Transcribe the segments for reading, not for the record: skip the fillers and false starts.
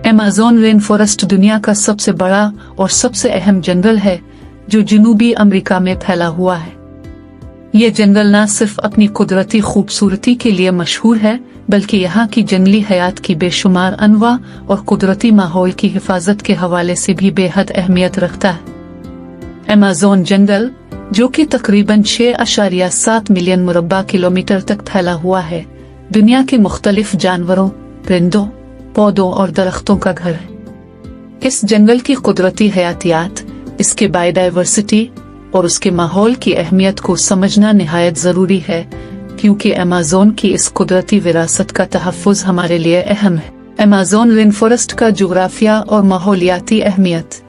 Amazon rain forest दुनिया का सबसे बड़ा और सबसे अहम जंगल है जो जनूबी अमेरिका में फैला हुआ है। ये जंगल न सिर्फ अपनी कुदरती खूबसूरती के लिए मशहूर है बल्कि यहाँ की जंगली हयात की बेशुमार अनवा और कुदरती माहौल की हिफाजत के हवाले से भी बेहद अहमियत रखता है। अमेज़न जंगल, जो कि तकरीबन 6.7 मिलियन मुरब्बा किलोमीटर तक फैला हुआ है, दुनिया के मुख्तलिफ जानवरों, परिंदों, पौधों और दरख्तों का घर है। इस जंगल की कुदरती हयातियात, इसके बायोडाइवर्सिटी और उसके माहौल की अहमियत को समझना निहायत जरूरी है, क्योंकि अमेज़न की इस कुदरती विरासत का तहफ़्फ़ुज़ हमारे लिए अहम है। अमेज़न रेन फॉरेस्ट का जोग्राफिया और माहौलियाती अहमियत।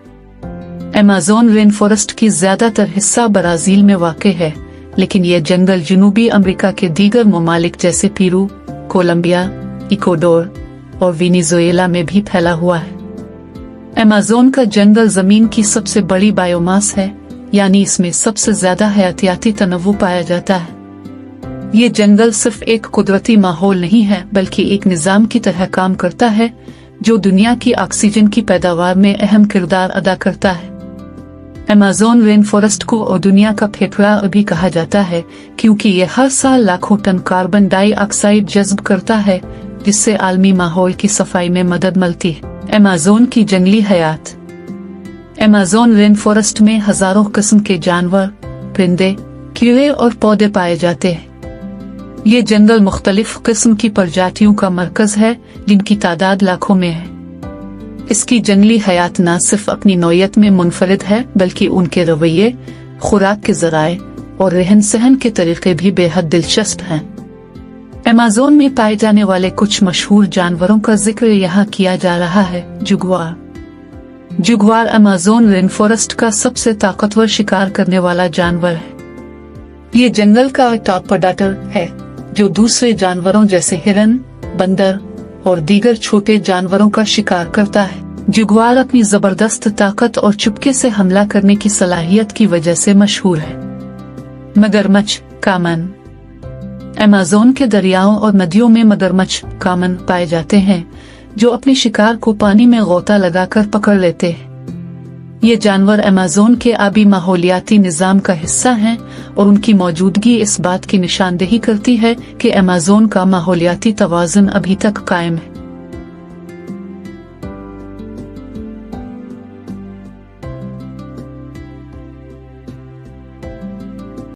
अमेज़न रेन फॉरेस्ट की ज्यादातर हिस्सा ब्राजील में वाक़े है, लेकिन यह जंगल जनूबी अमेरिका के दीगर ममालिक जैसे पेरू, कोलंबिया, इक्वाडोर और वेनेजुएला में भी फैला हुआ है। अमेज़न का जंगल जमीन की सबसे बड़ी बायोमास है, यानी इसमें सबसे ज्यादा हयातियाती तनव्वु पाया जाता है। ये जंगल सिर्फ एक कुदरती माहौल नहीं है बल्कि एक निजाम की तरह काम करता है जो दुनिया की ऑक्सीजन की पैदावार में अहम किरदार अदा करता है। अमेज़न रेन फॉरेस्ट को और दुनिया का फेफड़ा भी कहा जाता है क्योंकि ये हर साल लाखों टन कार्बन डाइऑक्साइड जज्ब करता है, जिससे आलमी माहौल की सफाई में मदद मिलती है। अमेज़न की जंगली हयात। अमेज़न रेन फॉरेस्ट में हजारों किस्म के जानवर, परिंदे, कीड़े और पौधे पाए जाते हैं। ये जंगल मुख्तलिफ किस्म की प्रजातियों का मरकज है जिनकी तादाद लाखों में है। इसकी जंगली हयात न सिर्फ अपनी नौयत में मुनफरिद है बल्कि उनके रवैये, खुराक के ज़राए और रहन सहन के तरीके भी बेहद दिलचस्प हैं। अमेज़न में पाए जाने वाले कुछ मशहूर जानवरों का जिक्र यहाँ किया जा रहा है। जुगवार। जुगवार अमेज़न रेन फॉरेस्ट का सबसे ताकतवर शिकार करने वाला जानवर है। ये जंगल का टॉप प्रेडेटर है जो दूसरे जानवरों जैसे हिरन, बंदर और दीगर छोटे जानवरों का शिकार करता है। जुगवार अपनी जबरदस्त ताकत और चुपके से हमला करने की सलाहियत की वजह से मशहूर है। मगरमच्छ कामन। अमेज़न के दरियाओं और नदियों में मगरमच्छ कामन पाए जाते हैं जो अपने शिकार को पानी में गोता लगाकर पकड़ लेते हैं। ये जानवर अमेज़न के आबी माहौलियाती निज़ाम का हिस्सा हैं और उनकी मौजूदगी इस बात की निशानदेही करती है कि अमेज़न का माहौलियाती तवाज़ुन अभी तक कायम है।